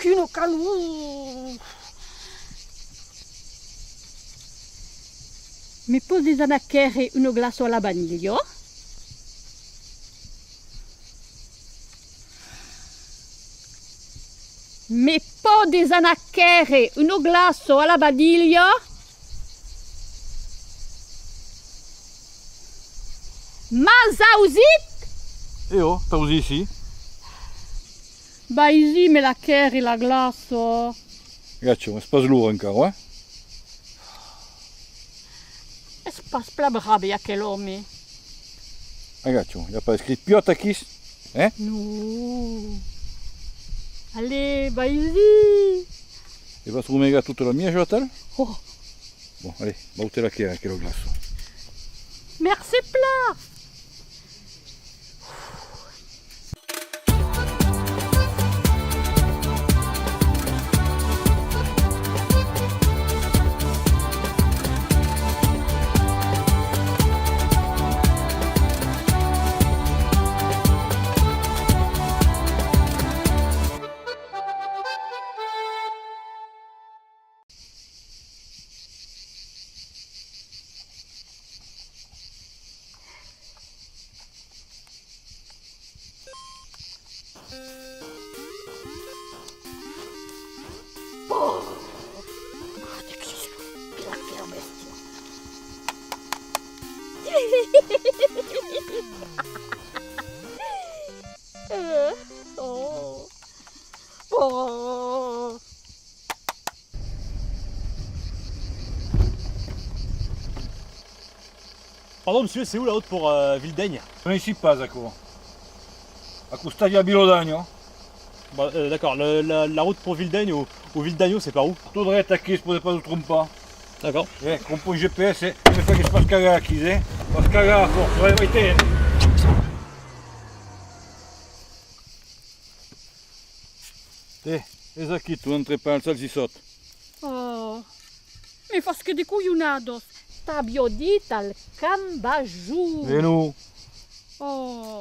qu'une calou. Mi pose anachere une glace alla vaniglia. Mi pode anachere une glace alla vaniglia. Mazausit? Eh oh, t'as osé ici. Bah ici, mais la chair et la glace. Gaccio, c'est pas lourd encore, hein? Est-ce pas la brave à quel homme? Gaccio, il n'y a pas écrit Piotakis, hein? Non. Allez, bah ici. Et va trouver toute la mienne, Jotel? Oh, Bon, allez, va ôter la chair avec le glace. merci plat. Oh. Oh. Pardon monsieur, c'est où la route pour Vildaigne? Non ici pas, Zacco. A Custadia Bilodagno. Bah, d'accord, la route pour Vildaigne au Vildagno, c'est par où? Tout droit Takis, pour ne pas nous tromper. D'accord. Con point GPS, c'est une fois que je passe cagar qui c'est. Passe cagar, force, ouais, arrêtez. E aqui tu entrei pas al salsisotto. Oh. Mi fa che di cuglionados. Stabio dit al cambajou. E nous? Oh.